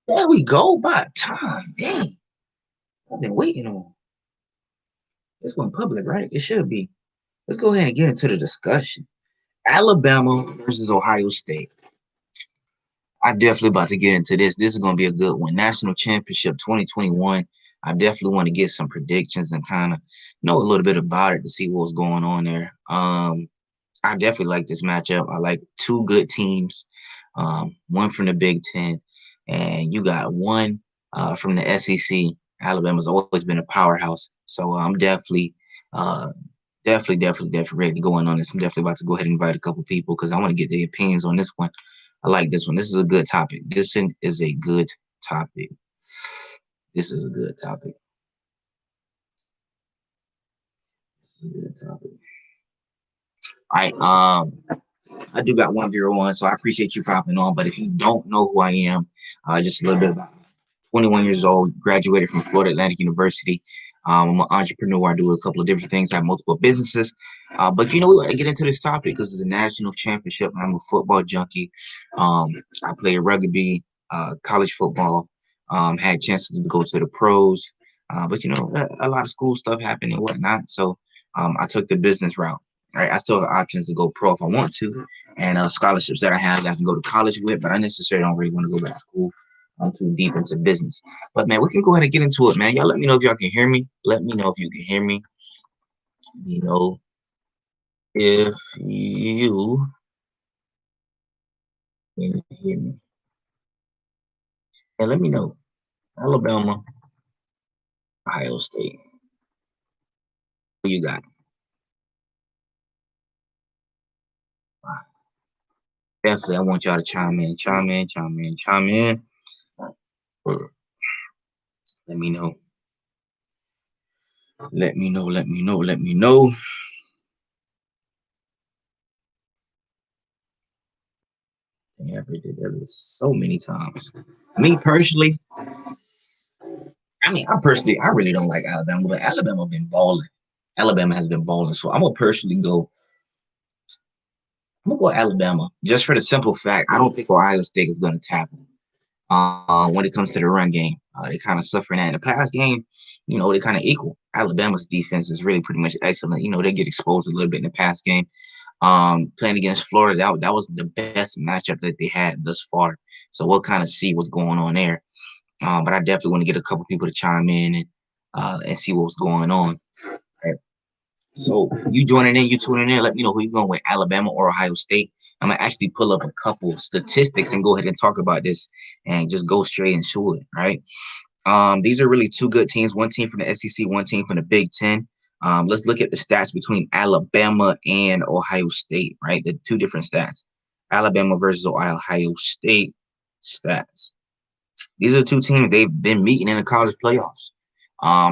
There we go. By time. Dang. I've been waiting on. This one public, right? It should be. Let's go ahead and get into the discussion. Alabama versus Ohio State. I definitely about to get into this. This is going to be a good one. National Championship 2021. I definitely want to get some predictions and kind of know a little bit about it to see what's going on there. I definitely like this matchup. I like two good teams, one from the Big Ten, and you got one from the SEC. Alabama's always been a powerhouse, so I'm uh, definitely ready to go in on this. I'm definitely about to go ahead and invite a couple people because I want to get their opinions on this one. I like this one. This is a good topic. Is a good topic. This is a good topic. This is a good topic. All right. I do got 101, so I appreciate you popping on. But if you don't know who I am, just a little bit about me. 21 years old, graduated from Florida Atlantic University. I'm an entrepreneur. I do a couple of different things. I have multiple businesses. But we got to get into this topic because it's a national championship. I'm a football junkie. I play rugby, college football. Had chances to go to the pros. But a lot of school stuff happened and whatnot. So I took the business route. Right, I still have options to go pro if I want to, and scholarships that I have that I can go to college with, but I necessarily don't really want to go back to school. I'm too deep into business. But man, we can go ahead and get into it, man. Y'all let me know if y'all can hear me. Let me know if you can hear me. You know, if you can hear me. And let me know. Alabama, Ohio State. Who you got? Definitely, I want y'all to chime in, chime in, chime in, chime in. Let me know. Let me know. Let me know. Let me know. Yeah, I did that so many times. Me personally, I really don't like Alabama, but Alabama been balling. Alabama has been balling, so I'm gonna personally go. I'm gonna go Alabama just for the simple fact I don't think Ohio State is gonna tackle. When it comes to the run game, they kind of suffering that in the past game. They kind of equal. Alabama's defense is really pretty much excellent. They get exposed a little bit in the past game. Playing against Florida, that was the best matchup that they had thus far. So we'll kind of see what's going on there. But I definitely want to get a couple people to chime in and see what's going on. Right. So you joining in, you tuning in. Let me know who you going with, Alabama or Ohio State. I'm gonna actually pull up a couple statistics and go ahead and talk about this and just go straight into it. Right. These are really two good teams. One team from the SEC, one team from the Big Ten. Let's look at the stats between Alabama and Ohio State. Right, the two different stats. Alabama versus Ohio State stats. These are two teams they've been meeting in the college playoffs.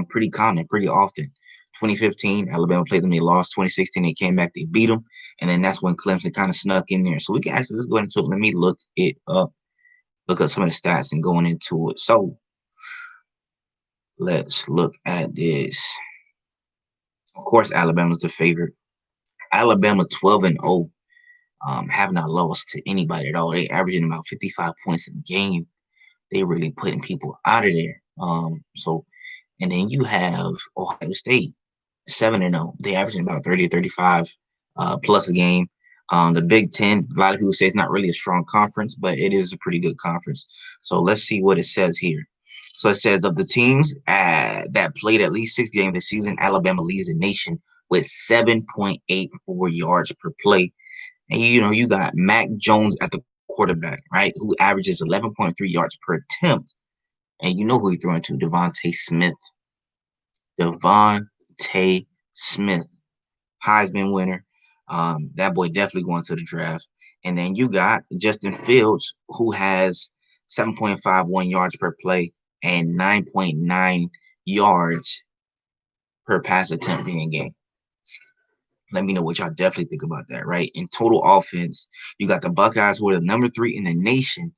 Pretty common, pretty often. 2015, Alabama played them, they lost. 2016, they came back, they beat them, and then that's when Clemson kind of snuck in there. So we can actually let's go into it. Let me look it up, look up some of the stats and going into it. So let's look at this. Of course, Alabama's the favorite. Alabama 12-0, have not lost to anybody at all. They averaging about 55 points a game. They really putting people out of there. And then you have Ohio State 7-0. They averaging about 30 to 35 plus a game. The Big Ten, a lot of people say it's not really a strong conference, but it is a pretty good conference. So let's see what it says here. So it says of the teams that played at least 6 games this season, Alabama leads the nation with 7.84 yards per play. And you got Mac Jones at the quarterback, right, who averages 11.3 yards per attempt. And you know who he throwing to, Devontae Smith. Devontae Smith, Heisman winner. That boy definitely going to the draft. And then you got Justin Fields, who has 7.51 yards per play and 9.9 yards per pass attempt in a game. Let me know what y'all definitely think about that, right? In total offense, you got the Buckeyes, who are the number 3 in the nation,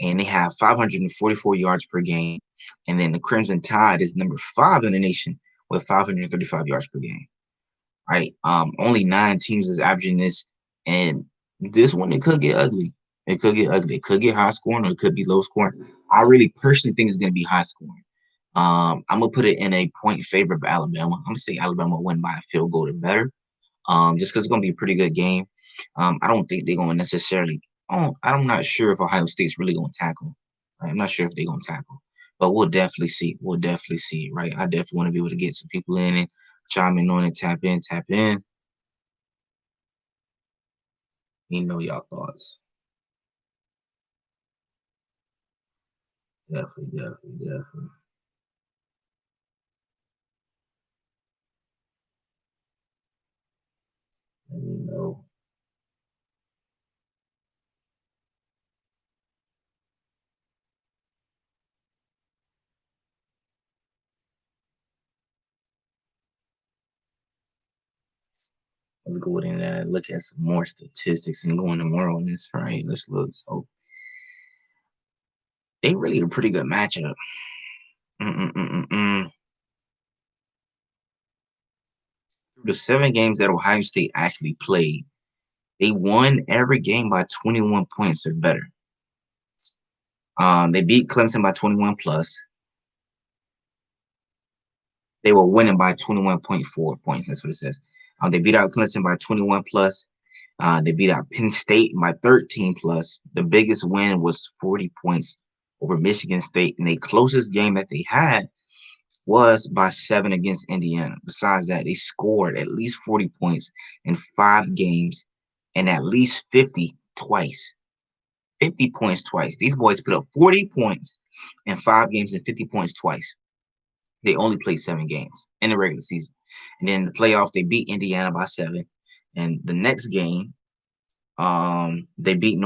and they have 544 yards per game. And then the Crimson Tide is number 5 in the nation with 535 yards per game. Right. Only 9 teams is averaging this, and this one it could get ugly. It could get ugly. It could get high scoring or it could be low scoring. I really personally think it's going to be high scoring. I'm gonna put it in a point favor of Alabama. I'm gonna say Alabama will win by a field goal or better. Just because it's gonna be a pretty good game. I don't think they're gonna necessarily. I'm not sure if Ohio State's really gonna tackle. Right? I'm not sure if they're gonna tackle, but we'll definitely see. We'll definitely see. Right? I definitely want to be able to get some people in and chime in on it, tap in, tap in. You know y'all thoughts. Definitely, definitely, definitely. Let me know. Let's go in and look at some more statistics and go into more on this. Right? Let's look. So they really a pretty good matchup. Mm-mm-mm-mm-mm. Through the 7 games that Ohio State actually played, they won every game by 21 points or better. They beat Clemson by 21 plus. They were winning by 21.4 points. That's what it says. They beat out Clemson by 21 plus. They beat out Penn State by 13 plus. The biggest win was 40 points over Michigan State. And the closest game that they had was by 7 against Indiana. Besides that, they scored at least 40 points in 5 games and at least 50 twice. 50 points twice. These boys put up 40 points in 5 games and 50 points twice. They only played 7 games in the regular season. And then in the playoffs, they beat Indiana by 7. And the next game, they beat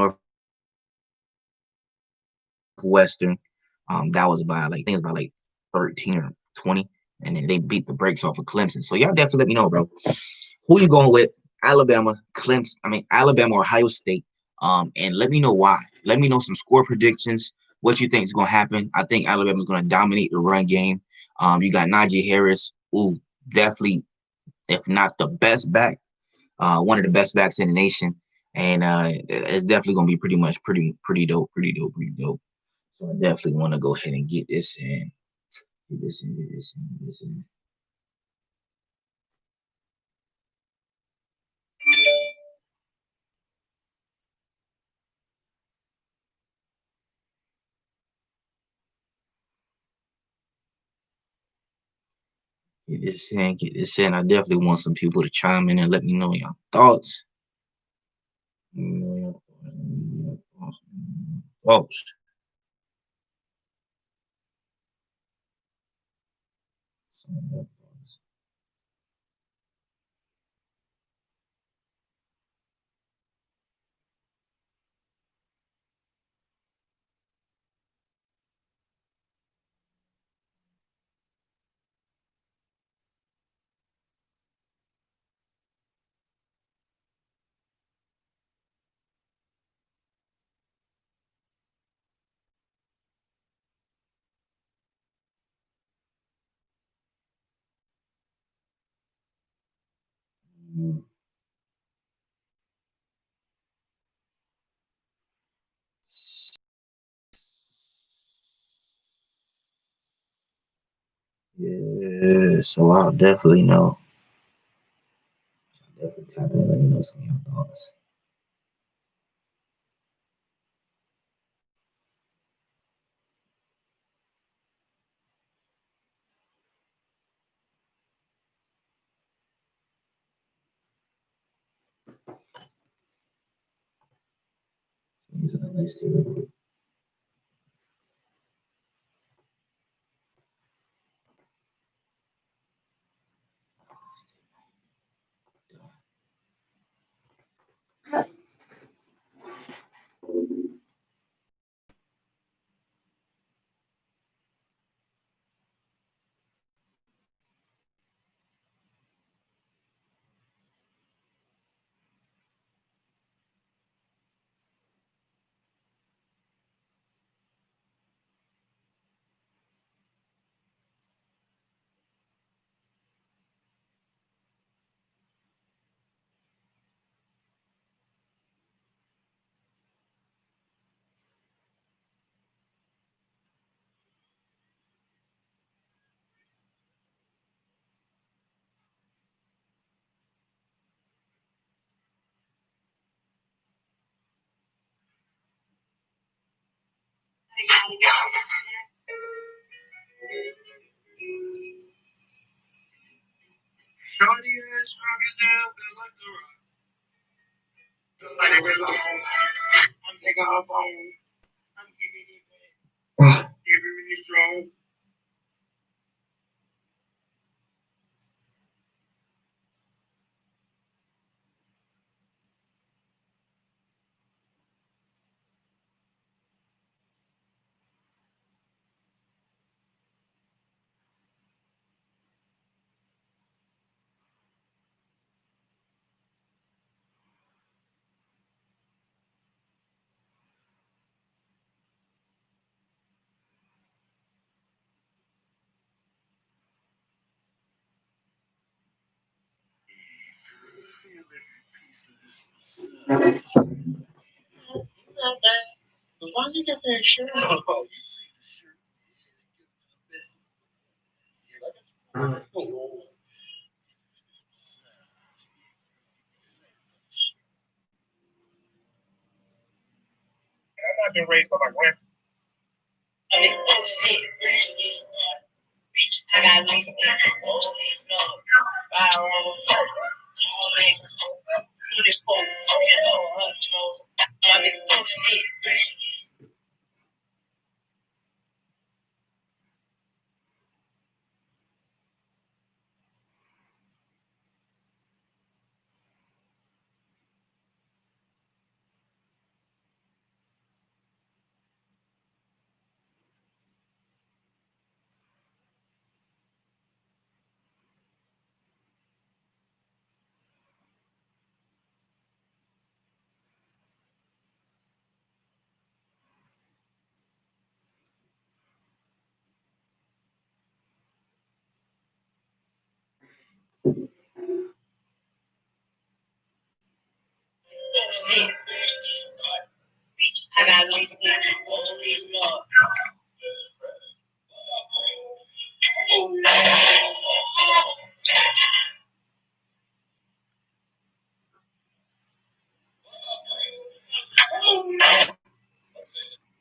Northwestern. That was by like I think it was by like 13 or 20. And then they beat the brakes off of Clemson. So y'all definitely let me know, bro. Who you going with? Alabama, Clemson. I mean Alabama or Ohio State. And let me know why. Let me know some score predictions. What you think is going to happen? I think Alabama's going to dominate the run game. You got Najee Harris, who definitely, if not the best back, one of the best backs in the nation, and it's definitely going to be pretty much pretty dope, pretty dope, pretty dope. So I definitely want to go ahead and get this in, get this in, get this in, get this in. Get this in, get this in. I definitely want some people to chime in and let me know your thoughts. Let me know your thoughts. Let me know your thoughts. Thoughts. Some of your thoughts. Mm. Yeah, so I'll definitely know. Definitely tap in and let me know some of your thoughts. These are the list here real quick.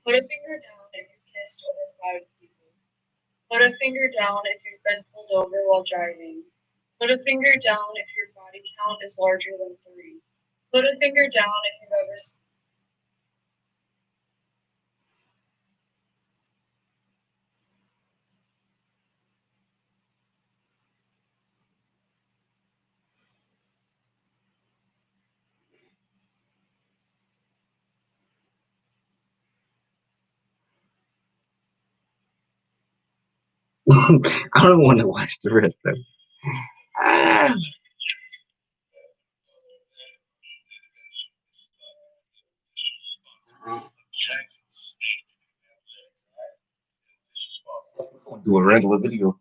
Put a finger down if you kissed over 5 people. Put a finger down if you've been pulled over while driving. Put a finger down if your body count is larger than 3. Put a finger down if you've ever. I don't want to watch the rest of it. Ah. Do a regular video.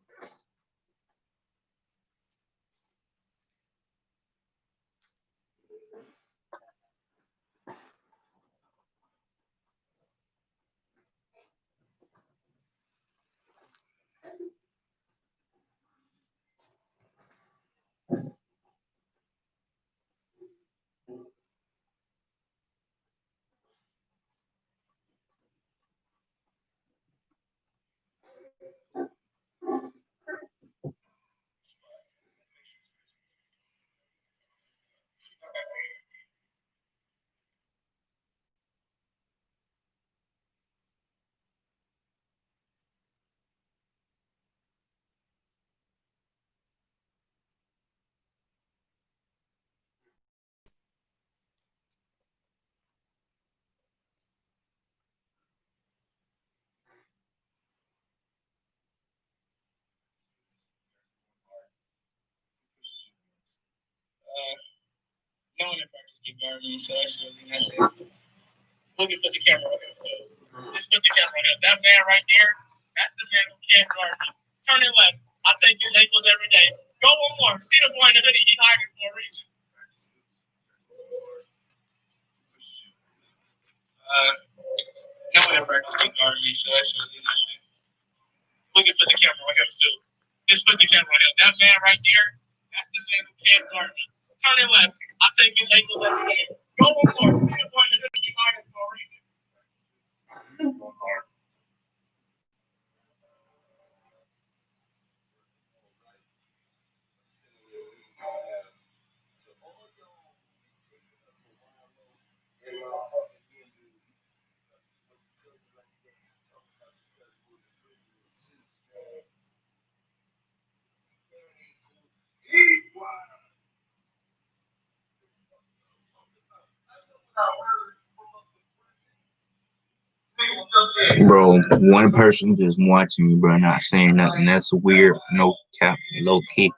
Bro, one person just watching me, bro, not saying nothing. That's weird. No cap, low key.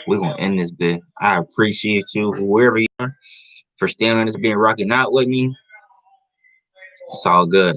We're gonna end this bit. I appreciate you, whoever you are, for staying on this bit, rocking out with me. It's all good.